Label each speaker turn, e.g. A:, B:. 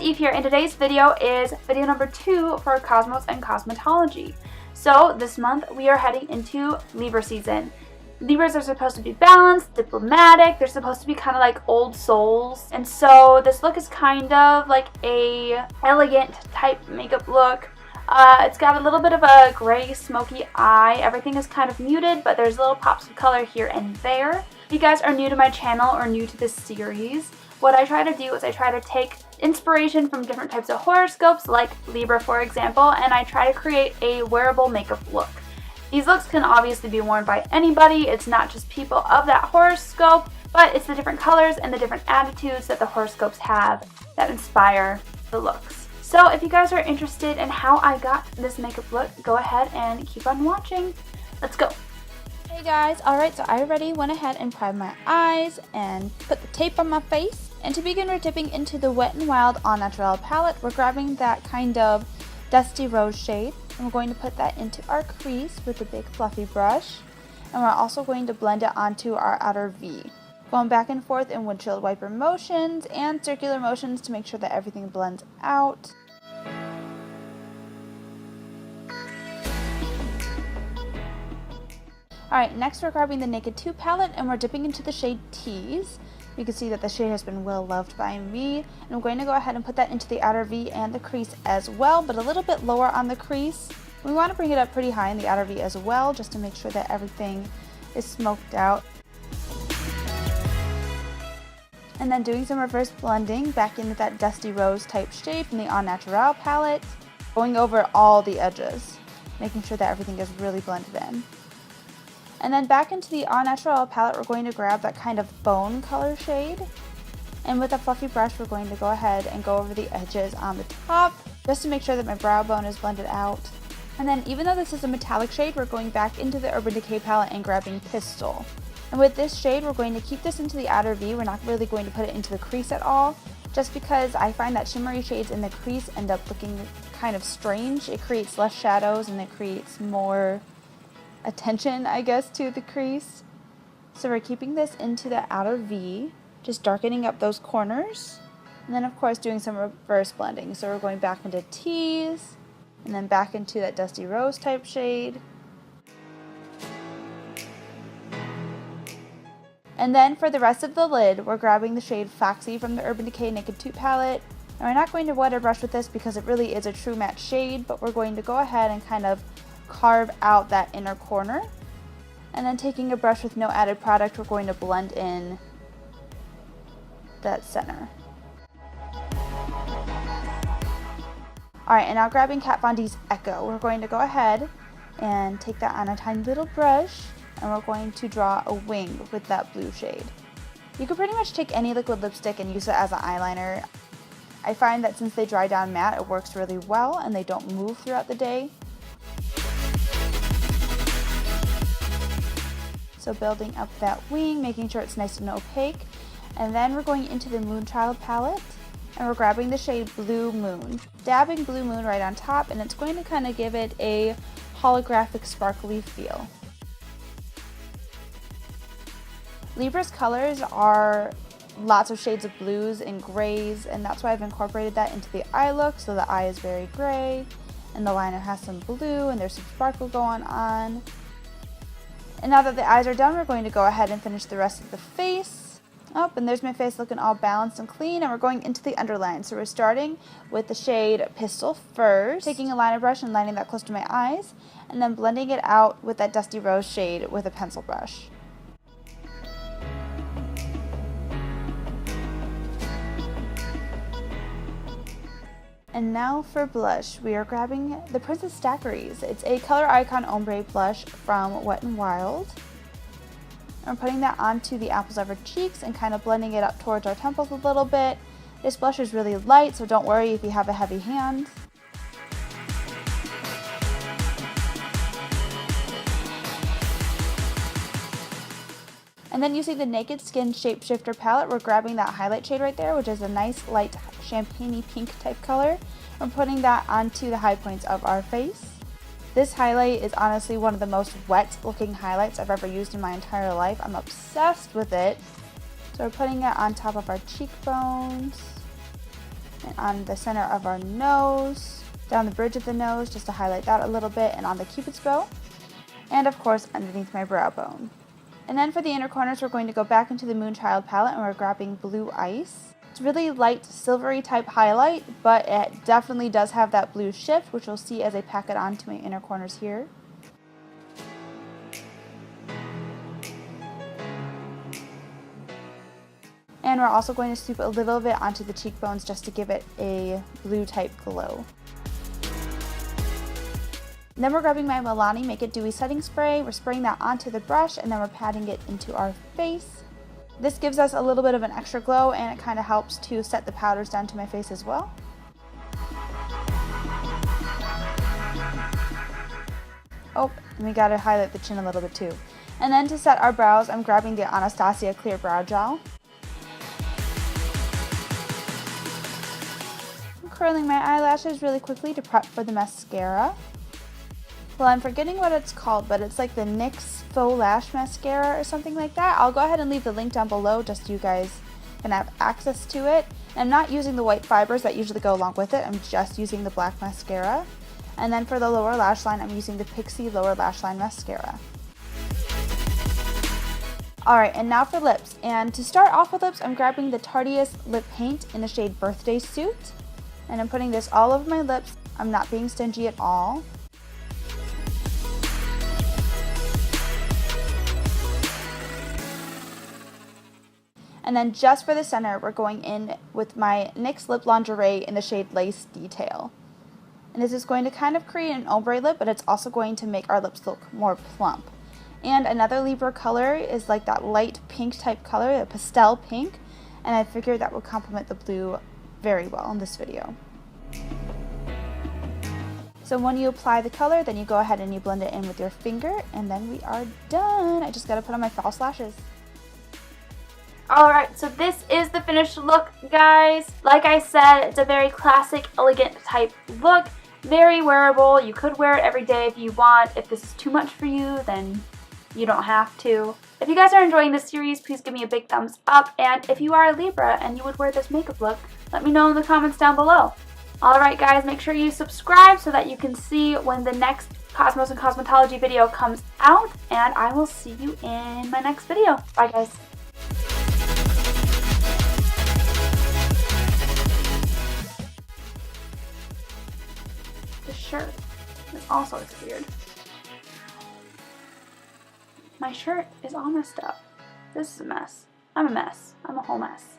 A: guys, Eve here, and today's video is video number 2 for Cosmos and Cosmetology. So this month we are heading into Libra season. Libras are supposed to be balanced, diplomatic, they're supposed to be kind of like old souls. And so this look is kind of like a elegant type makeup look. It's got a little bit of a gray smoky eye. Everything is kind of muted, but there's little pops of color here and there. If you guys are new to my channel or new to this series, what I try to do is I try to take inspiration from different types of horoscopes, like Libra for example, and I try to create a wearable makeup look. These looks can obviously be worn by anybody. It's not just people of that horoscope, but it's the different colors and the different attitudes that the horoscopes have that inspire the looks. So if you guys are interested in how I got this makeup look, go ahead and keep on watching. Let's go.
B: Hey guys, alright, so I already went ahead and primed my eyes and put the tape on my face. And to begin, we're dipping into the Wet n Wild Au Naturel palette. We're grabbing that kind of dusty rose shade, and we're going to put that into our crease with a big fluffy brush. And we're also going to blend it onto our outer V, going back and forth in windshield wiper motions and circular motions to make sure that everything blends out. Alright, next we're grabbing the Naked 2 palette and we're dipping into the shade Tease. You can see that the shade has been well loved by me, and I'm going to go ahead and put that into the outer V and the crease as well, but a little bit lower on the crease. We want to bring it up pretty high in the outer V as well, just to make sure that everything is smoked out. And then doing some reverse blending back into that dusty rose type shade from the Au Naturel palette, going over all the edges, making sure that everything is really blended in. And then back into the Au Naturel palette, we're going to grab that kind of bone color shade. And with a fluffy brush, we're going to go ahead and go over the edges on the top, just to make sure that my brow bone is blended out. And then even though this is a metallic shade, we're going back into the Urban Decay palette and grabbing Pistol. And with this shade, we're going to keep this into the outer V. We're not really going to put it into the crease at all, just because I find that shimmery shades in the crease end up looking kind of strange. It creates less shadows and it creates more attention, I guess, to the crease. So we're keeping this into the outer V, just darkening up those corners, and then of course doing some reverse blending. So we're going back into Tease, and then back into that dusty rose type shade. And then for the rest of the lid, we're grabbing the shade Foxy from the Urban Decay Naked 2 palette. And we're not going to wet our brush with this because it really is a true matte shade, but we're going to go ahead and kind of carve out that inner corner, and then taking a brush with no added product, we're going to blend in that center. Alright, and now grabbing Kat Von D's Echo, we're going to go ahead and take that on a tiny little brush, and we're going to draw a wing with that blue shade. You can pretty much take any liquid lipstick and use it as an eyeliner. I find that since they dry down matte, it works really well and they don't move throughout the day. So building up that wing, making sure it's nice and opaque. And then we're going into the Moonchild palette, and we're grabbing the shade Blue Moon. Dabbing Blue Moon right on top, and it's going to kind of give it a holographic sparkly feel. Libra's colors are lots of shades of blues and grays, and that's why I've incorporated that into the eye look. So the eye is very gray, and the liner has some blue, and there's some sparkle going on. And now that the eyes are done, we're going to go ahead and finish the rest of the face. Oh, and there's my face looking all balanced and clean, and we're going into the underline. So we're starting with the shade Pistol first, taking a liner brush and lining that close to my eyes, and then blending it out with that dusty rose shade with a pencil brush. And now for blush, we are grabbing the Princess Stackeries. It's a Color Icon Ombre blush from Wet n Wild. I'm putting that onto the apples of our cheeks and kind of blending it up towards our temples a little bit. This blush is really light, so don't worry if you have a heavy hand. And then using the Naked Skin Shapeshifter palette, we're grabbing that highlight shade right there, which is a nice light champagne-y pink type color. We're putting that onto the high points of our face. This highlight is honestly one of the most wet looking highlights I've ever used in my entire life. I'm obsessed with it. So we're putting it on top of our cheekbones. And on the center of our nose, down the bridge of the nose, just to highlight that a little bit, and on the cupid's bow. And of course, underneath my brow bone. And then for the inner corners, we're going to go back into the Moonchild palette, and we're grabbing Blue Ice. It's really light, silvery type highlight, but it definitely does have that blue shift, which you'll see as I pack it onto my inner corners here. And we're also going to swoop a little bit onto the cheekbones just to give it a blue type glow. Then we're grabbing my Milani Make It Dewy setting spray. We're spraying that onto the brush, and then we're patting it into our face. This gives us a little bit of an extra glow, and it kind of helps to set the powders down to my face as well. Oh, and we gotta highlight the chin a little bit too. And then to set our brows, I'm grabbing the Anastasia Clear Brow Gel. I'm curling my eyelashes really quickly to prep for the mascara. Well, I'm forgetting what it's called, but it's like the NYX Faux Lash Mascara or something like that. I'll go ahead and leave the link down below just so you guys can have access to it. I'm not using the white fibers that usually go along with it. I'm just using the black mascara. And then for the lower lash line, I'm using the Pixie Lower Lash Line Mascara. Alright, and now for lips. And to start off with lips, I'm grabbing the Tarteist Lip Paint in the shade Birthday Suit. And I'm putting this all over my lips. I'm not being stingy at all. And then just for the center, we're going in with my NYX Lip Lingerie in the shade Lace Detail. And this is going to kind of create an ombre lip, but it's also going to make our lips look more plump. And another Libra color is like that light pink type color, a pastel pink. And I figured that would complement the blue very well in this video. So when you apply the color, then you go ahead and you blend it in with your finger, and then we are done. I just gotta put on my false lashes.
A: Alright, so this is the finished look, guys. Like I said, it's a very classic, elegant type look. Very wearable. You could wear it every day if you want. If this is too much for you, then you don't have to. If you guys are enjoying this series, please give me a big thumbs up. And if you are a Libra and you would wear this makeup look, let me know in the comments down below. Alright guys, make sure you subscribe so that you can see when the next Cosmos and Cosmetology video comes out. And I will see you in my next video. Bye guys. The shirt is also weird. My shirt is all messed up. This is a mess. I'm a mess. I'm a whole mess.